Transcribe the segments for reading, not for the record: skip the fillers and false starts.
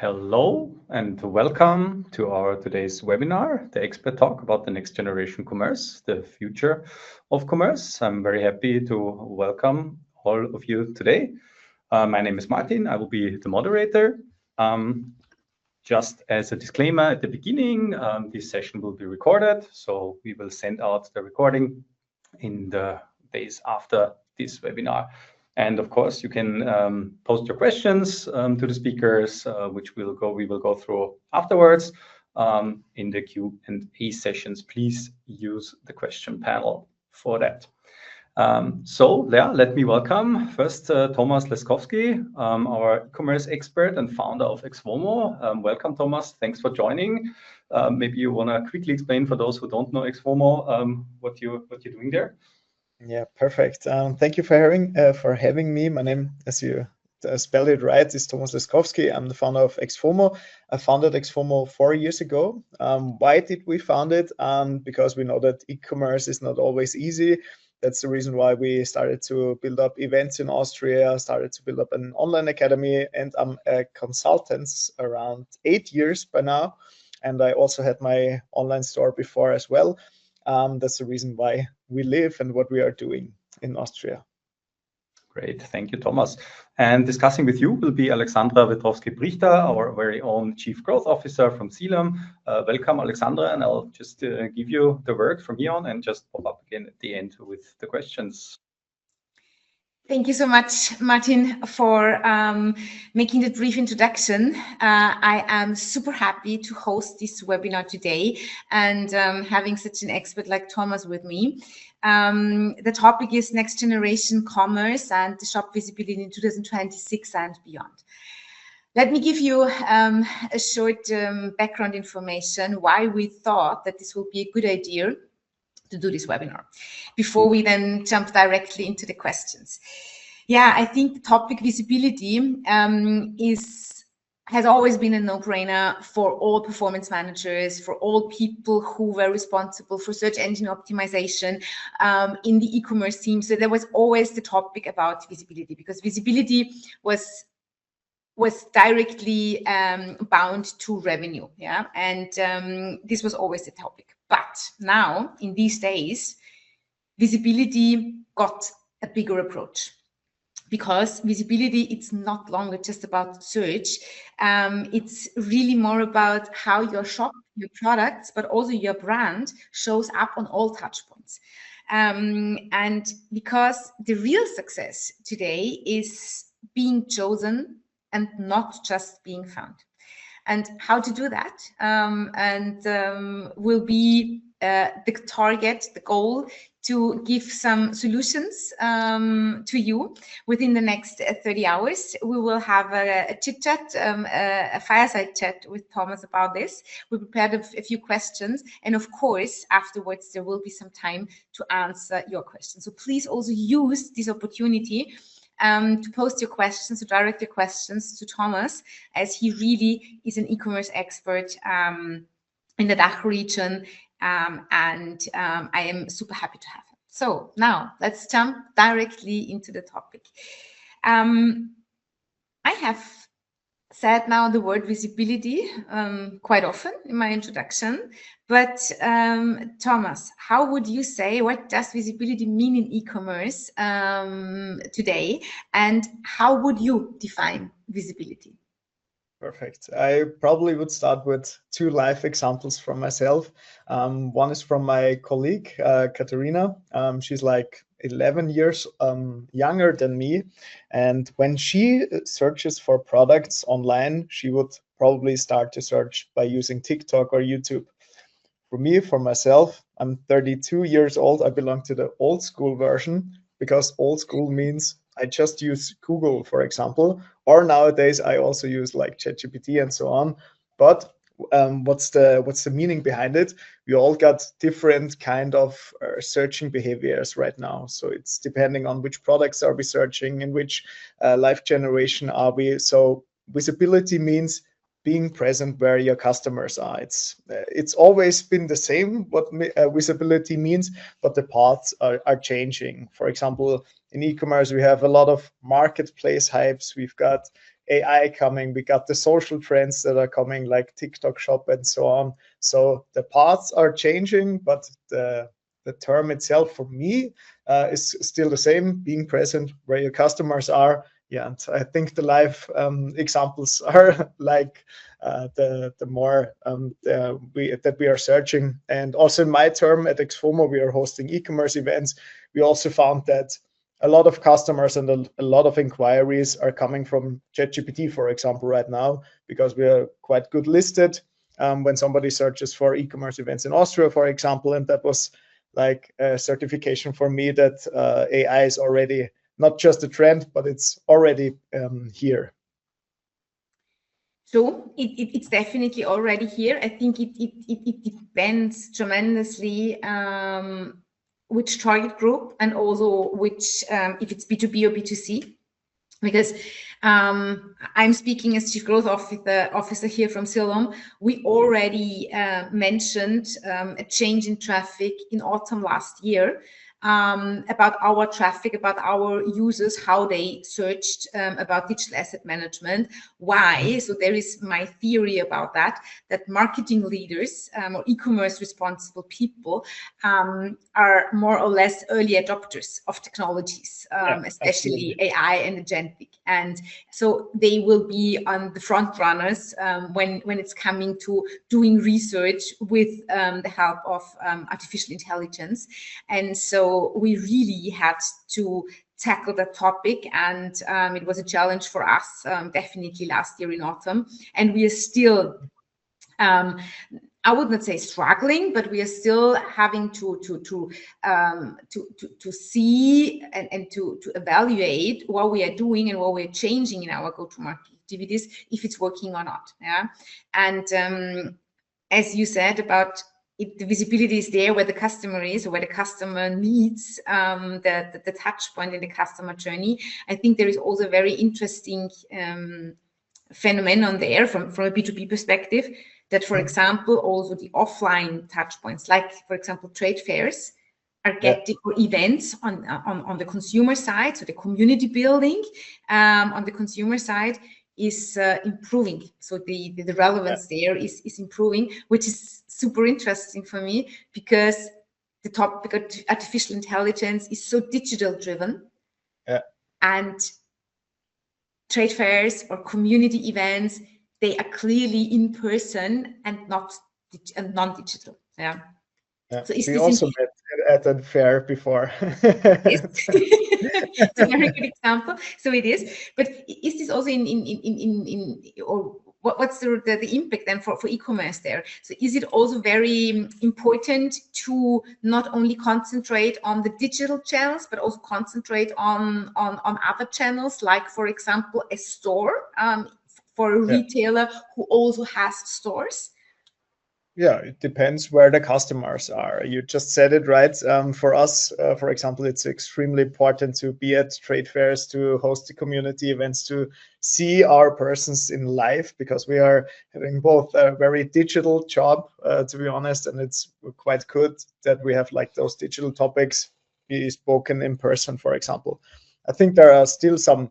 Hello and welcome to our today's webinar, the expert talk about the next generation commerce, the future of commerce. I'm very happy to welcome all of you today. My name is Martin. I will be the moderator. Just as a disclaimer at the beginning, this session will be recorded, so we will send out the recording in the days after this webinar. And of course, you can post your questions to the speakers, which we will go through afterwards in the Q&A sessions. Please use the question panel for that. Let me welcome first Thomas Leskowski, our e-commerce expert and founder of Exvomo. Welcome, Thomas. Thanks for joining. Maybe you want to quickly explain for those who don't know Exvomo what you're doing there. Yeah, perfect. Thank you for having me. My name, as you spelled it right, is Thomas Leskowski. I'm the founder of Exvomo. I founded Exvomo 4 years ago. Why did we found it? Because we know that e-commerce is not always easy. That's the reason why we started to build up events in Austria, started to build up an online academy, and I'm a consultant around 8 years by now. And I also had my online store before as well. That's the reason why we live and what we are doing in Austria. Great, thank you, Thomas. And discussing with you will be Alexandra Wetowski-Brichter, our very own Chief Growth Officer from CELUM. Welcome, Alexandra, and I'll just give you the word from here on and just pop up again at the end with the questions. Thank you so much, Martin, for making the brief introduction. I am super happy to host this webinar today and having such an expert like Thomas with me. The topic is next generation commerce and the shop visibility in 2026 and beyond. Let me give you a short background information why we thought that this will be a good idea to do this webinar before we then jump directly into the questions. Yeah, I think the topic visibility has always been a no-brainer for all performance managers, for all people who were responsible for search engine optimization in the e-commerce team. So there was always the topic about visibility because visibility was directly bound to revenue. Yeah, and this was always the topic. But now, in these days, visibility got a bigger approach because visibility, it's not longer just about search. It's really more about how your shop, your products, but also your brand shows up on all touch points. And because the real success today is being chosen and not just being found. And how to do that will be the target, the goal to give some solutions to you within the next 30 hours. We will have a chit chat, a fireside chat with Thomas about this. We prepared a few questions. And of course, afterwards, there will be some time to answer your questions. So please also use this opportunity to post your questions, to direct your questions to Thomas, as he really is an e-commerce expert in the DACH region, and I am super happy to have him. So now let's jump directly into the topic. I have said now the word visibility quite often in my introduction, but Thomas, how would you say, what does visibility mean in e-commerce today, and how would you define visibility? Perfect. I probably would start with 2 live examples from myself. One is from my colleague, Katerina. She's like 11 years younger than me. And when she searches for products online, she would probably start to search by using TikTok or YouTube. For me, for myself, I'm 32 years old. I belong to the old school version because old school means I just use Google, for example, or nowadays I also use like ChatGPT and so on. But what's the meaning behind it? We all got different kind of searching behaviors right now. So it's depending on which products are we searching, in which life generation are we. So visibility means being present where your customers are. It's always been the same what visibility means, but the paths are changing. For example, in e-commerce, we have a lot of marketplace hypes. We've got AI coming. We got the social trends that are coming, like TikTok Shop and so on. So the paths are changing, but the term itself for me is still the same: being present where your customers are. Yeah, and I think the live examples are like the more that we are searching. And also in my term at Exfomo, we are hosting e-commerce events. We also found that a lot of customers and a lot of inquiries are coming from ChatGPT, for example, right now, because we are quite good listed when somebody searches for e-commerce events in Austria, for example. And that was like a certification for me that AI is already not just a trend, but it's already here. So it's definitely already here. I think it depends tremendously which target group, and also which if it's B2B or B2C. Because I'm speaking as Chief Growth Officer here from CELUM. We already mentioned a change in traffic in autumn last year, about our traffic, about our users, how they searched about digital asset management. Why? So there is my theory about that marketing leaders or e-commerce responsible people are more or less early adopters of technologies, especially absolutely. AI and agentic. And so they will be on the front runners when it's coming to doing research with the help of artificial intelligence. And so we really had to tackle that topic, and it was a challenge for us, definitely last year in autumn. And we are still, I would not say struggling, but we are still having to see and to evaluate what we are doing and what we're changing in our go-to-market activities, if it's working or not. Yeah, and as you said about the visibility is there where the customer is, or where the customer needs the touch point in the customer journey. I think there is also a very interesting phenomenon there from a B2B perspective, that, for example, also the offline touch points, like, for example, trade fairs, are getting, or events on the consumer side, so the community building on the consumer side is improving. So the relevance there is improving, which is super interesting for me, because the topic of artificial intelligence is so digital driven, and trade fairs or community events, they are clearly in person and non-digital. Yeah. So we also met at a fair before. It's a very good example. So it is. But is this also or what's the impact then for e-commerce there? So is it also very important to not only concentrate on the digital channels, but also concentrate on other channels, like, for example, a store for a retailer who also has stores? Yeah, it depends where the customers are. You just said it right. For us, for example, it's extremely important to be at trade fairs, to host the community events, to see our persons in life, because we are having both a very digital job, to be honest, and it's quite good that we have like those digital topics be spoken in person, for example. I think there are still some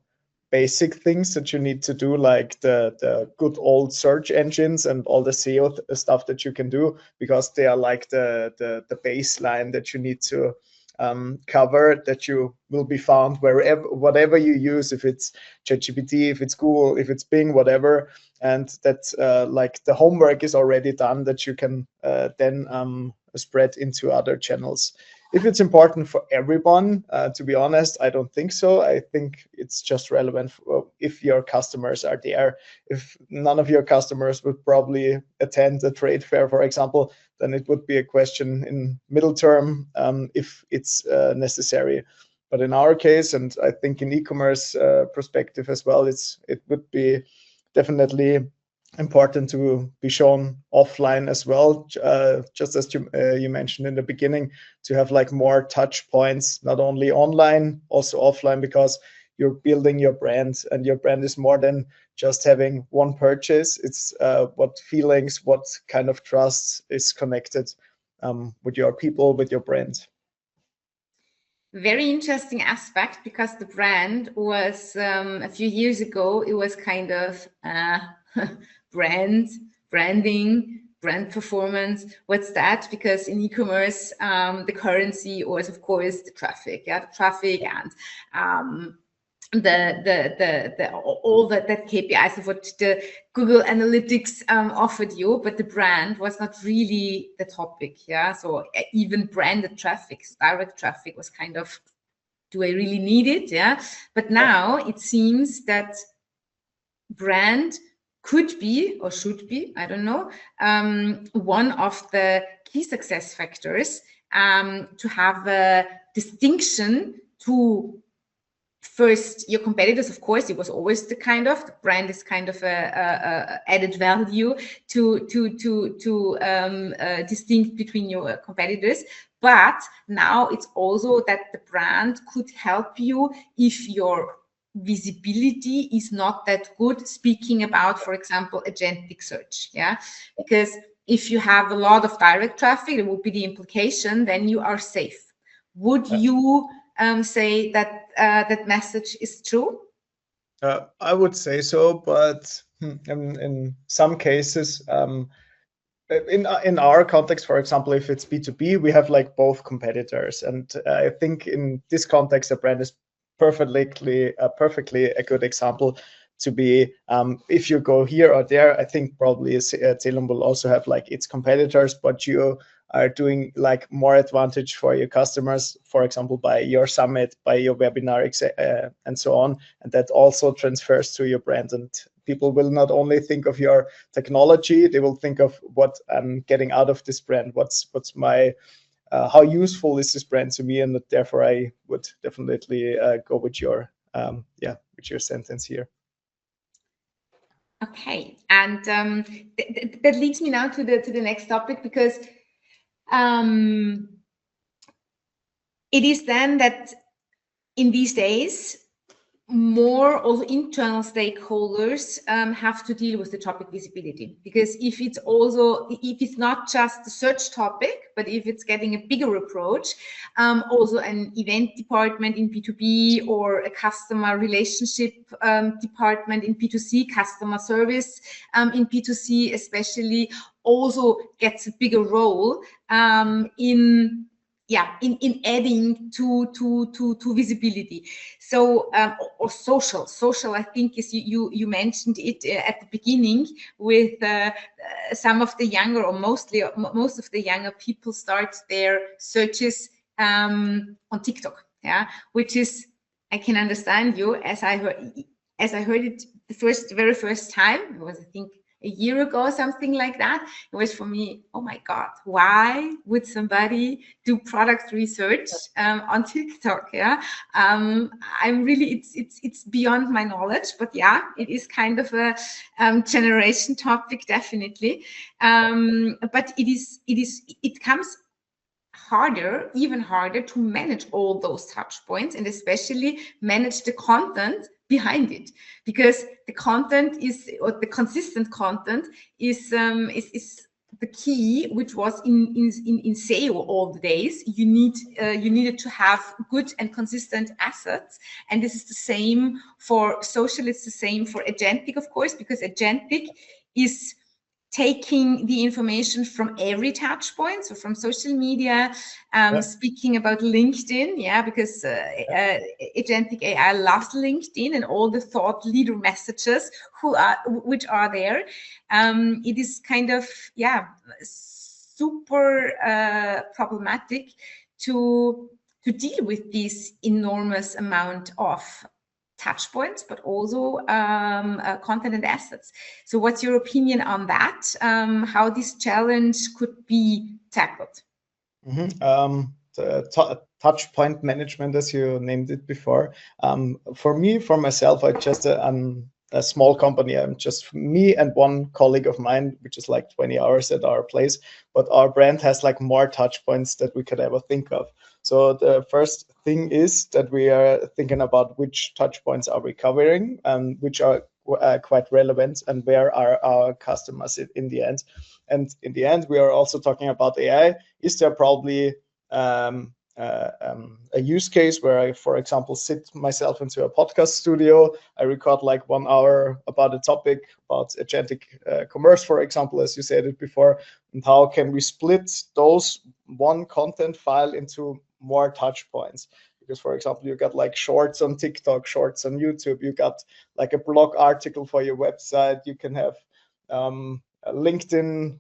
basic things that you need to do, like the good old search engines and all the SEO stuff that you can do, because they are like the baseline that you need to cover, that you will be found wherever, whatever you use, if it's ChatGPT, if it's Google, if it's Bing, whatever. And that like the homework is already done, that you can then spread into other channels. If it's important for everyone, to be honest, I don't think so. I think it's just relevant if your customers are there. If none of your customers would probably attend a trade fair, for example, then it would be a question in middle term if it's necessary. But in our case, and I think in e-commerce perspective as well, it would be definitely important to be shown offline as well, just as you mentioned in the beginning, to have like more touch points, not only online, also offline, because you're building your brand, and your brand is more than just having one purchase. It's what feelings, what kind of trust is connected with your people, with your brand. Very interesting aspect, because the brand was a few years ago, it was kind of branding, brand performance. What's that? Because in e-commerce, the currency was, of course, the traffic. Yeah, the traffic and all that KPIs of what the Google Analytics offered you, but the brand was not really the topic. Yeah, so even branded traffic, direct traffic, was kind of, do I really need it? Yeah, but now it seems that brand could be, or should be, I don't know, one of the key success factors to have a distinction to first your competitors. Of course, it was always the brand is kind of a added value to distinct between your competitors. But now it's also that the brand could help you if your visibility is not that good, speaking about, for example, agentic search. Yeah, because if you have a lot of direct traffic, it would be the implication, then you are safe. Would you say that that message is true? I would say so, but in some cases, in our context, for example, if it's B2B, we have like both competitors, and I think in this context, a brand is perfectly a good example to be. If you go here or there, I think probably CELUM will also have like its competitors, but you are doing like more advantage for your customers, for example, by your summit, by your webinar, and so on, and that also transfers to your brand. And people will not only think of your technology, they will think of what I'm getting out of this brand. What's my how useful is this brand to me? And therefore, I would definitely go with your with your sentence here. Okay, and that leads me now to the next topic, because it is then that in these days, more also internal stakeholders have to deal with the topic visibility, because if it's not just the search topic, but if it's getting a bigger approach, also an event department in B2B, or a customer relationship department in B2C, customer service in B2C especially, also gets a bigger role in adding to visibility. So or social, I think, is you mentioned it at the beginning, with some of the younger, or most of the younger people start their searches on TikTok. Yeah, which is, I can understand you, as I heard it the very first time. It was, I think, a year ago, something like that. It was for me, oh my God, why would somebody do product research on TikTok? Yeah, I'm really, it's beyond my knowledge, but yeah, it is kind of a generation topic, definitely. But it comes even harder to manage all those touch points, and especially manage the content behind it, because the content is, or the consistent content is the key, which was in SEO all the days. You needed to have good and consistent assets, and this is the same for social. It's the same for agentic, of course, because agentic is taking the information from every touch point, so from social media, speaking about LinkedIn, yeah, because agentic AI loves LinkedIn and all the thought leader messages which are there. It is kind of, super problematic to deal with this enormous amount of touch points, but also content and assets. So what's your opinion on that? How this challenge could be tackled? The touch point management, as you named it before. For myself, I just a small company. I'm just me and one colleague of mine, which is like 20 hours at our place. But our brand has like more touch points that we could ever think of. So the first thing is that we are thinking about which touch points are we covering and which are quite relevant and where are our customers in the end. And in the end, we are also talking about AI. Is there probably a use case where I, for example, sit myself into a podcast studio, I record like 1 hour about a topic about agentic commerce, for example, as you said it before, and how can we split those one content file into more touch points? Because, for example, you got like shorts on TikTok, shorts on YouTube, you got like a blog article for your website, you can have a LinkedIn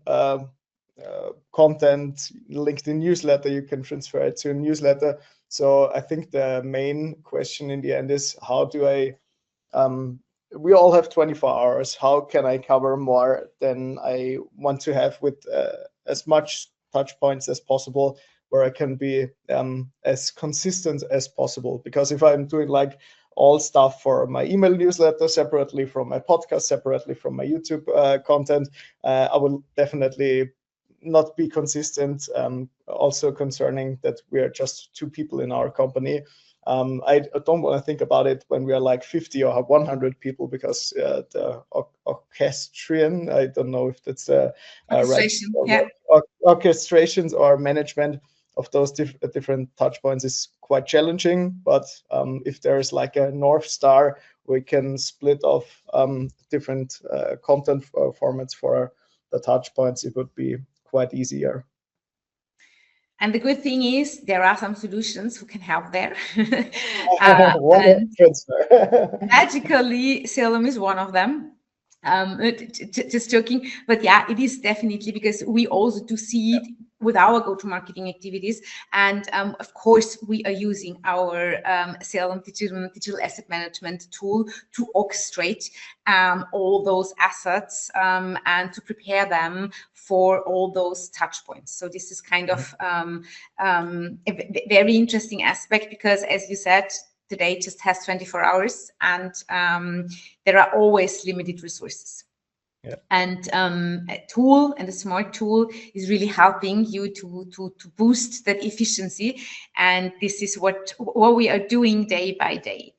content, LinkedIn newsletter, you can transfer it to a newsletter. So I think the main question in the end is how do I, we all have 24 hours. How can I cover more than I want to have with as much touch points as possible, where I can be as consistent as possible? Because if I'm doing like all stuff for my email newsletter separately from my podcast, separately from my YouTube content, I will definitely not be consistent. Also concerning that we are just 2 people in our company. I don't want to think about it when we are like 50 or 100 people, because the orchestrion, I don't know if that's Orchestration, right, orchestrations or management of those different touch points is quite challenging. But if there is like a North Star, we can split off different content formats for the touch points. It would be quite easier. And the good thing is there are some solutions who can help there. And magically, CELUM is one of them. Just joking, but yeah, it is definitely, because we also do see it with our go-to-marketing activities, and of course we are using our CELUM digital asset management tool to orchestrate all those assets and to prepare them for all those touch points. So this is kind of a very interesting aspect, because as you said, today just has 24 hours and there are always limited resources. Yeah. And a tool, and a smart tool, is really helping you to boost that efficiency. And this is what we are doing day by day.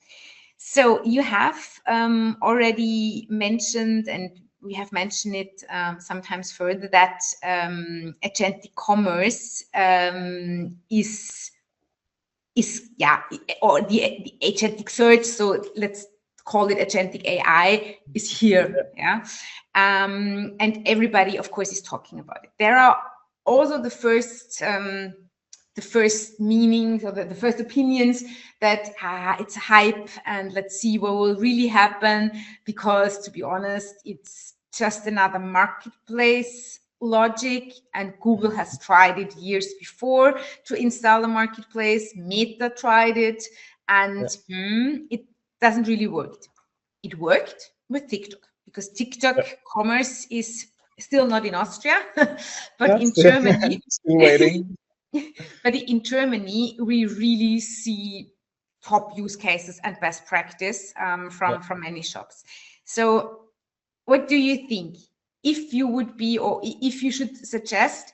So you have already mentioned, and we have mentioned it sometimes further, that agentic commerce is or the agentic search, so let's call it agentic AI, is here. And everybody of course is talking about it. There are also the first meanings, or the first opinions that it's hype and let's see what will really happen, because to be honest, it's just another marketplace logic, and Google has tried it years before to install a marketplace. Meta tried it, and it doesn't really work. It worked with TikTok, because TikTok commerce is still not in Austria, but in Germany, still waiting. But in Germany, we really see top use cases and best practice from many shops. So what do you think? If you would be, or if you should suggest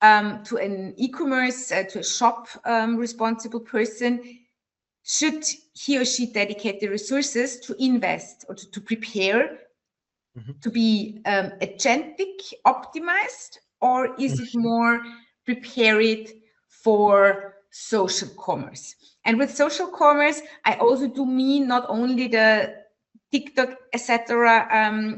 to an e-commerce, to a shop responsible person, should he or she dedicate the resources to invest or to prepare to be agentic optimized, or is it more prepare it for social commerce? And with social commerce, I also do mean not only the TikTok, etc.,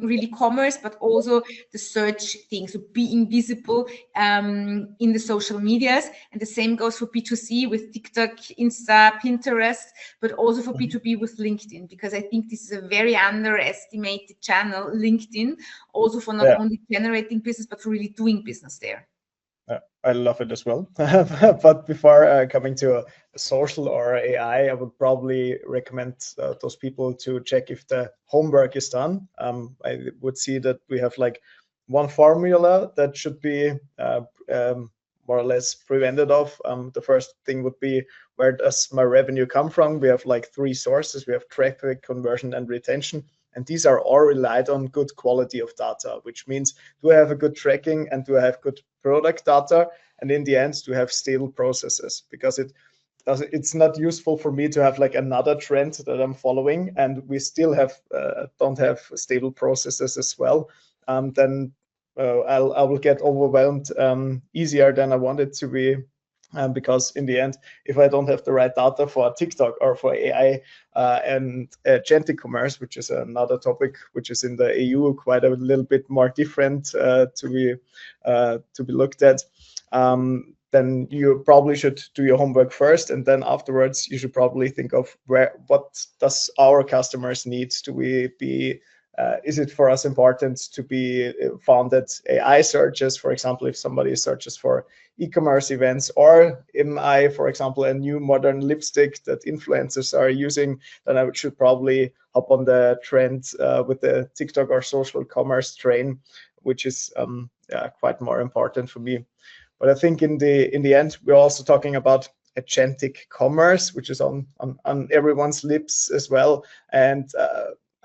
really commerce, but also the search thing, so being visible in the social medias. And the same goes for B2C with TikTok, Insta, Pinterest, but also for B2B with LinkedIn, because I think this is a very underestimated channel, LinkedIn, also for not only generating business, but for really doing business there. I love it as well. But before coming to a social or AI, I would probably recommend those people to check if the homework is done. I would see that we have like one formula that should be more or less prevented of. The first thing would be, where does my revenue come from? We have like 3 sources. We have traffic, conversion, and retention. And these are all relied on good quality of data, which means, do I have a good tracking, and do I have good product data? And in the end, do I have stable processes? Because it's not useful for me to have like another trend that I'm following, and we still have don't have stable processes as well. Then I will get overwhelmed easier than I want it to be. Because in the end, if I don't have the right data for TikTok or for AI and agentic commerce, which is another topic which is in the EU quite a little bit more different to be looked at, then you probably should do your homework first, and then afterwards you should probably think of what does our customers need. Do we be is it for us important to be found at AI searches, for example, if somebody searches for e-commerce events, or am I, for example, a new modern lipstick that influencers are using, then I should probably hop on the trend with the TikTok or social commerce train, which is quite more important for me. But I think in the end, we're also talking about agentic commerce, which is on everyone's lips as well. And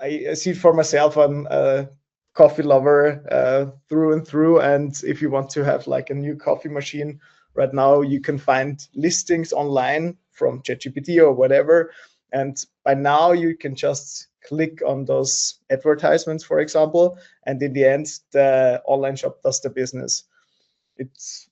I see it for myself. I'm a coffee lover through and through. And if you want to have like a new coffee machine right now, you can find listings online from ChatGPT or whatever. And by now you can just click on those advertisements, for example. And in the end, the online shop does the business. It's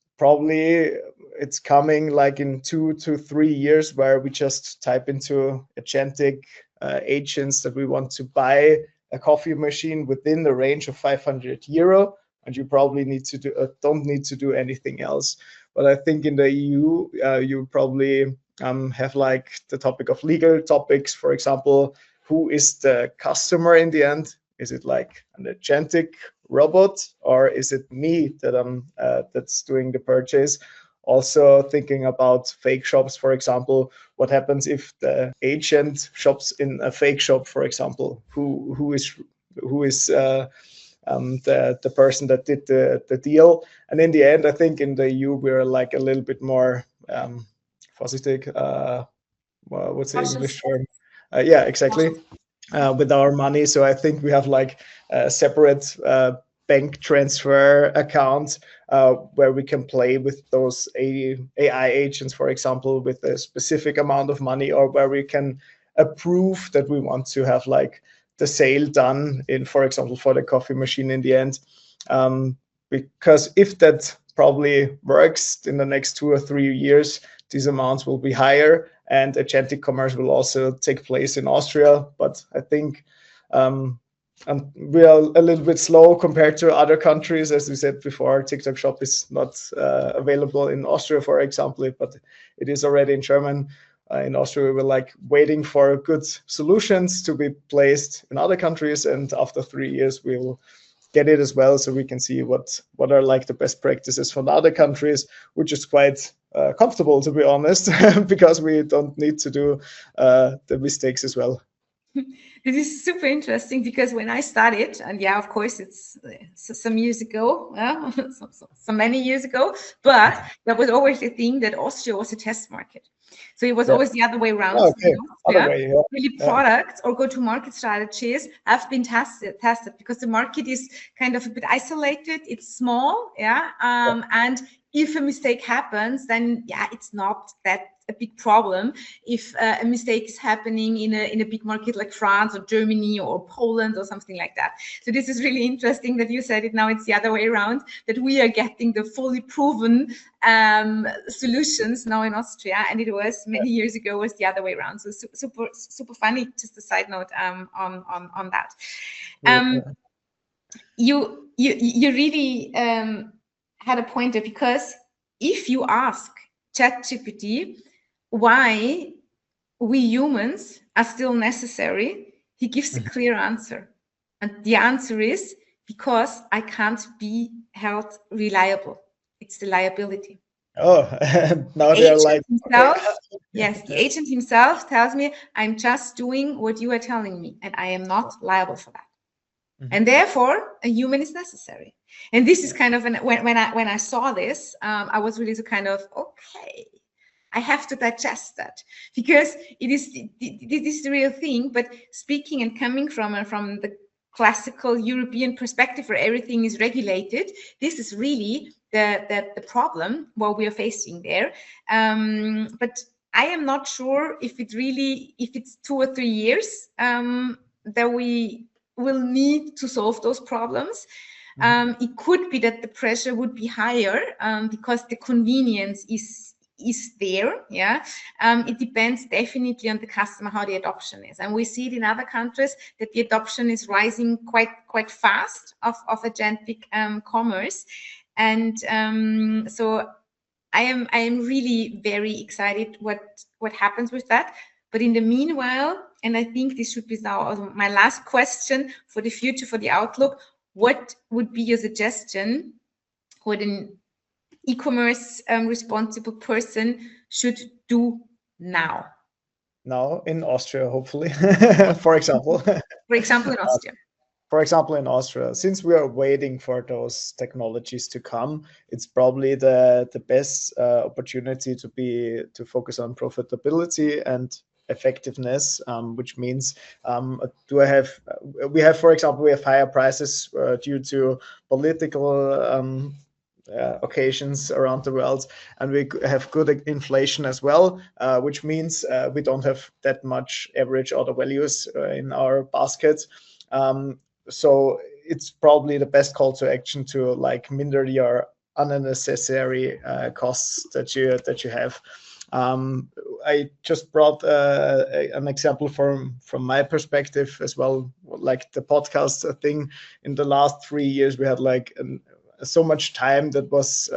coming like in 2 to 3 years, where we just type into agentic agents that we want to buy a coffee machine within the range of 500 euro, and you probably don't need to do anything else. But I think in the EU, you probably have like the topic of legal topics, for example, who is the customer in the end? Is it like an agentic robot, or is it me that's doing the purchase? Also thinking about fake shops, for example, what happens if the agent shops in a fake shop, for example? Who is the person that did the deal? And in the end, I think in the EU we're like a little bit more vorsichtig. What's the English term? Yeah, exactly. With our money. So I think we have like a separate bank transfer account where we can play with those AI agents, for example, with a specific amount of money, or where we can approve that we want to have like the sale done in, for example, for the coffee machine in the end. Because if that probably works in the next 2 or 3 years, these amounts will be higher, and agentic commerce will also take place in Austria. But I think we are a little bit slow compared to other countries. As we said before, TikTok Shop is not available in Austria, for example, but it is already in German. In Austria, we were like waiting for good solutions to be placed in other countries, and after 3 years, we will get it as well, so we can see what are like the best practices from other countries, which is quite comfortable, to be honest, because we don't need to do the mistakes as well. This is super interesting, because when I started, and yeah, of course, it's some years ago, so many years ago, but that was always the thing, that Austria was a test market. So it was always the other way around. Oh, okay. Other way, yeah. Really, products or go-to-market strategies have been tested because the market is kind of a bit isolated. It's small, and if a mistake happens, then it's not that a big problem. If a mistake is happening in a big market like France or Germany or Poland or something like that. So this is really interesting that you said it. Now it's the other way around, that we are getting the fully proven solutions now in Austria, and it was many years ago was the other way around. So super funny. Just a side note on that. You really had a pointer, because if you ask ChatGPT why we humans are still necessary, he gives a clear answer. And the answer is, because I can't be held reliable. It's the liability. Oh, now they're like, himself, okay. Yes, the agent himself tells me, I'm just doing what you are telling me, and I am not liable for that. And therefore, a human is necessary. And this is kind of when I saw this, I was really kind of, okay, I have to digest that, because it is the real thing. But speaking and coming from the classical European perspective, where everything is regulated, this is really the problem what we are facing there. But I am not sure if it's 2 or 3 years that we will need to solve those problems. It could be that the pressure would be higher because the convenience is there. Yeah, it depends definitely on the customer how the adoption is, and we see it in other countries that the adoption is rising quite fast of agentic commerce, and so I am really very excited what happens with that. But in the meanwhile, and I think this should be now my last question for the future, for the outlook, what would be your suggestion what an e-commerce responsible person should do now? Now in Austria, hopefully, for example. For example, in Austria. For example, in Austria, since we are waiting for those technologies to come, it's probably the best opportunity to focus on profitability and effectiveness, which means we have, for example, we have higher prices due to political occasions around the world, and we have good inflation as well, which means we don't have that much average order values in our basket. So it's probably the best call to action to like minder your unnecessary costs that you have. I just brought an example from my perspective as well, like the podcast thing. In the last 3 years, we had like so much time that was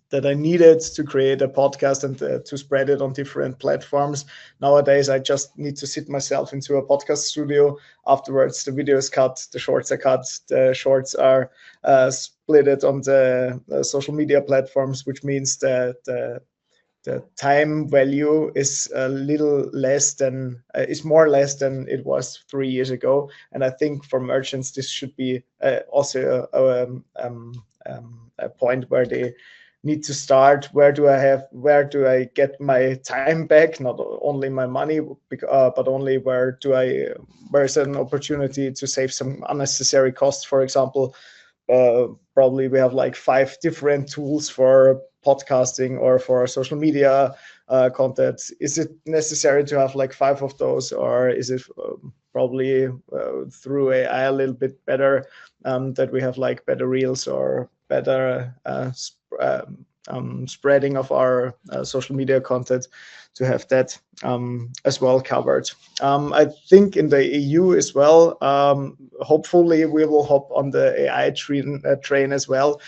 that I needed to create a podcast and to spread it on different platforms. Nowadays, I just need to sit myself into a podcast studio. Afterwards, the video is cut, the shorts are cut, the shorts are split on the social media platforms, which means that the time value is a little less than is more or less than it was 3 years ago. And I think for merchants, this should be also a point where they need to start. Where do I get my time back? Not only my money, but only where's an opportunity to save some unnecessary costs. For example, probably we have like 5 different tools for podcasting or for social media content. Is it necessary to have like 5 of those, or is it probably through AI a little bit better that we have like better reels or better spreading of our social media content to have that as well covered. I think in the EU as well, hopefully we will hop on the AI train as well,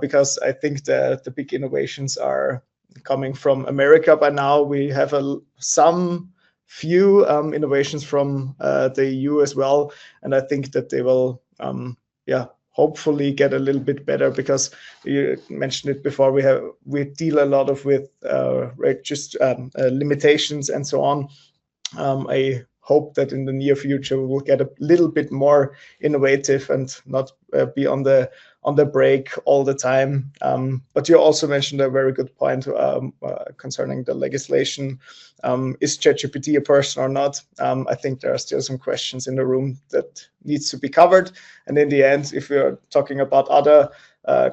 because I think the big innovations are coming from America by now. We have some few innovations from the EU as well, and I think that they will hopefully get a little bit better, because you mentioned it before, we deal a lot with limitations and so on. I hope that in the near future we will get a little bit more innovative and not be on the break all the time. But you also mentioned a very good point concerning the legislation. Is ChatGPT a person or not? I think there are still some questions in the room that needs to be covered. And in the end, if we're talking about other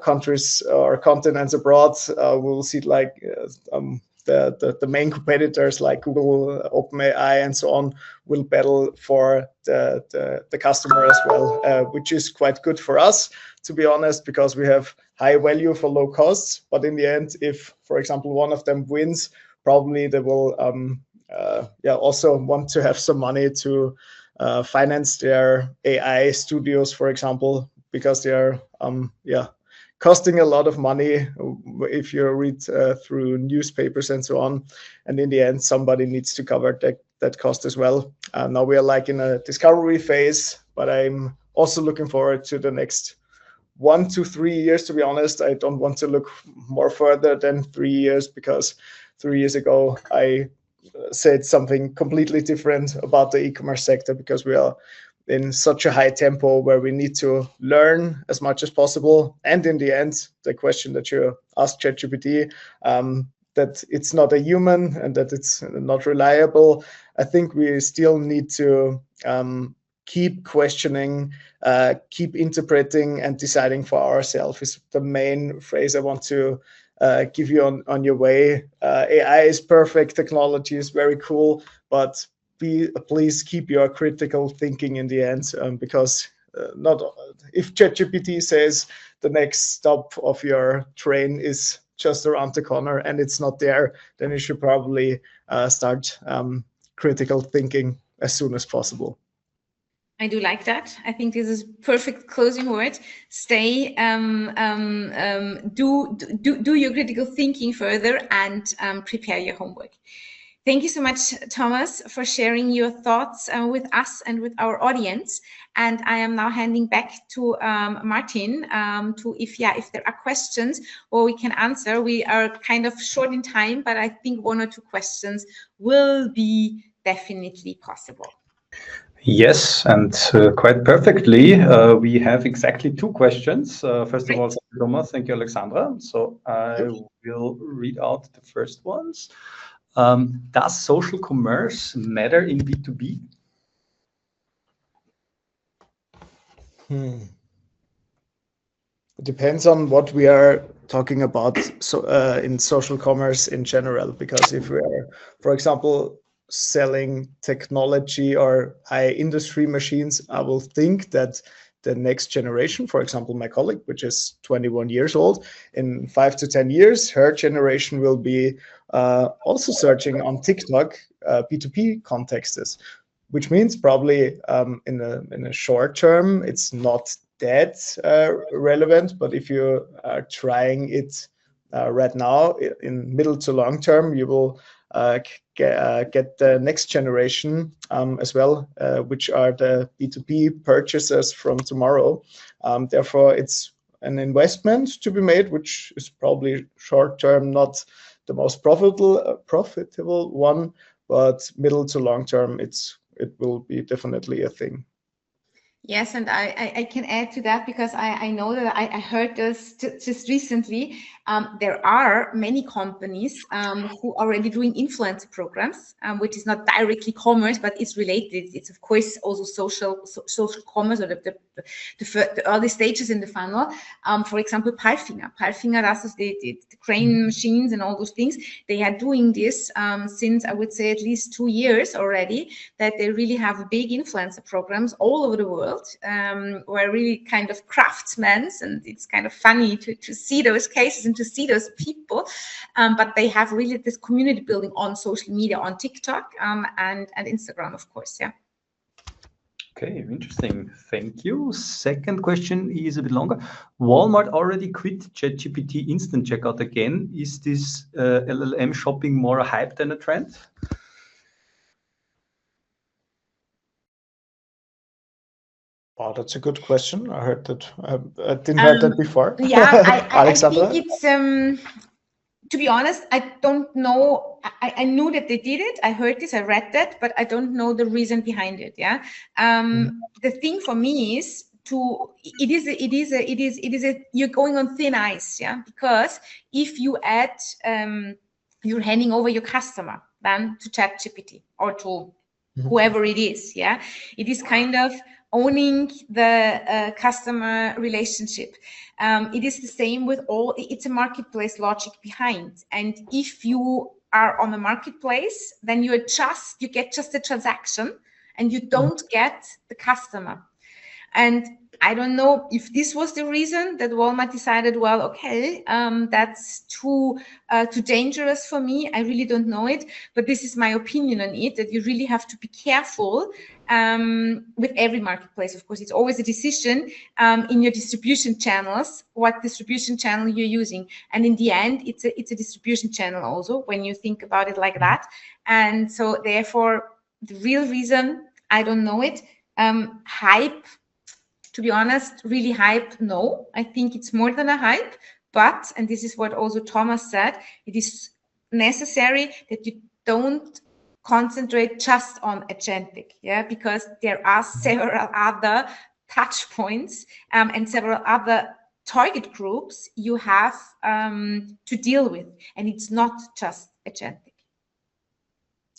countries or continents abroad, we'll see like the main competitors like Google, OpenAI, and so on will battle for the customer as well, which is quite good for us, to be honest, because we have high value for low costs. But in the end, if, for example, one of them wins, probably they will also want to have some money to finance their AI studios, for example, because they are costing a lot of money if you read through newspapers and so on. And in the end, somebody needs to cover that cost as well. Now we are like in a discovery phase, but I'm also looking forward to the next 1 to 3 years, to be honest. I don't want to look more further than 3 years, because 3 years ago, I said something completely different about the e-commerce sector, because we are in such a high tempo where we need to learn as much as possible. And in the end, the question that you asked ChatGPT, that it's not a human and that it's not reliable, I think we still need to keep questioning, keep interpreting and deciding for ourselves is the main phrase I want to give you on your way. AI is perfect, technology is very cool, but please keep your critical thinking in the end, because not if ChatGPT says the next stop of your train is just around the corner and it's not there, then you should probably start critical thinking as soon as possible. I do like that. I think this is perfect closing word. Stay, do your critical thinking further, and prepare your homework. Thank you so much, Thomas, for sharing your thoughts with us and with our audience. And I am now handing back to Martin to if there are questions or we can answer. We are kind of short in time, but I think 1 or 2 questions will be definitely possible. Yes, and quite perfectly. We have exactly 2 questions. First of all, thank you, Thomas. Thank you, Alexandra. So I will read out the first ones. Does social commerce matter in B2B? It depends on what we are talking about in social commerce in general, because if we are, for example, selling technology or high industry machines, I will think that the next generation, for example, my colleague, which is 21 years old, in 5 to 10 years, her generation will be also searching on TikTok P2P contexts, which means probably in a short term, it's not that relevant. But if you are trying it right now, in middle to long term, you will get the next generation as well, which are the B2B purchasers from tomorrow. Therefore, it's an investment to be made, which is probably short term not the most profitable one, but middle to long term, it will be definitely a thing. Yes, and I can add to that, because I know that I heard this just recently. There are many companies who are already doing influencer programs, which is not directly commerce, but it's related. It's of course also social commerce, or the early stages in the funnel. For example, Palfinger does the crane machines and all those things. They are doing this since, I would say, at least 2 years already, that they really have big influencer programs all over the world. Where really kind of craftsmen, and it's kind of funny to see those cases and to see those people, but they have really this community building on social media, on TikTok and Instagram, of course. Yeah. Okay, interesting. Thank you. Second question is a bit longer. Walmart already quit ChatGPT instant checkout again. Is this LLM shopping more a hype than a trend? Wow, that's a good question. I heard that. I didn't heard that before. Yeah, Alexandra? I think it's, to be honest, I don't know. I knew that they did it. I heard this, I read that, but I don't know the reason behind it. Yeah. The thing for me is you're going on thin ice. Yeah. Because if you add, you're handing over your customer then to ChatGPT or to whoever it is. Yeah. It is kind of owning the customer relationship. It is the same with it's a marketplace logic behind. And if you are on a marketplace, then you get just a transaction and you don't get the customer. And I don't know if this was the reason that Walmart decided, well, okay, that's too dangerous for me. I really don't know it, but this is my opinion on it, that you really have to be careful with every marketplace. Of course, it's always a decision in your distribution channels, what distribution channel you're using. And in the end, it's a distribution channel also, when you think about it like that. And so therefore, the real reason, I don't know it. Hype, to be honest, really hype, no. I think it's more than a hype, but, and this is what also Thomas said, it is necessary that you don't concentrate just on agentic, yeah, because there are several other touch points and several other target groups you have to deal with, and it's not just agentic.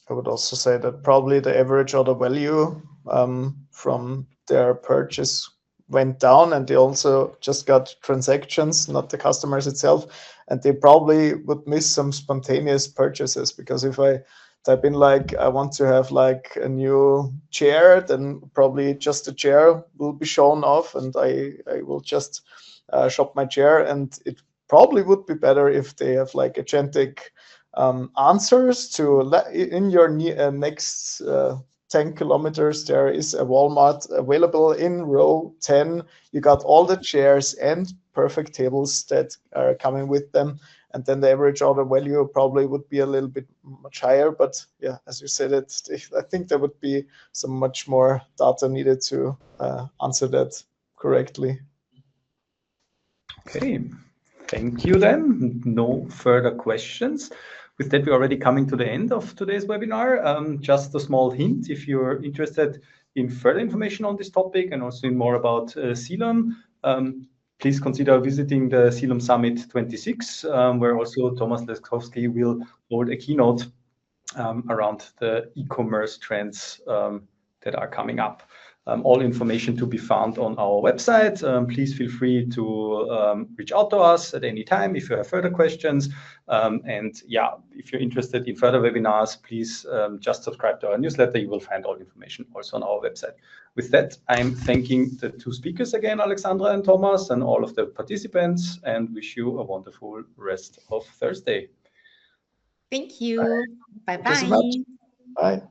I would also say that probably the average order value from their purchase went down, and they also just got transactions, not the customers itself, and they probably would miss some spontaneous purchases, because if I type in like I want to have like a new chair, then probably just the chair will be shown off, and I will just shop my chair. And it probably would be better if they have like agentic answers to in your next 10 kilometers there is a Walmart available in row 10. You got all the chairs and perfect tables that are coming with them, and then the average order value probably would be a little bit much higher. But yeah, as you said, I think there would be some much more data needed to answer that correctly. Okay, thank you then. No further questions. With that, we're already coming to the end of today's webinar. Just a small hint, if you're interested in further information on this topic and also in more about CELUM, please consider visiting the CELUM Summit 26, where also Thomas Leskowski will hold a keynote around the e-commerce trends that are coming up. All information to be found on our website. Please feel free to reach out to us at any time if you have further questions. And yeah, if you're interested in further webinars, please just subscribe to our newsletter. You will find all information also on our website. With that, I'm thanking the two speakers again, Alexandra and Thomas, and all of the participants, and wish you a wonderful rest of Thursday. Thank you. Bye-bye. Thank you so much. Bye.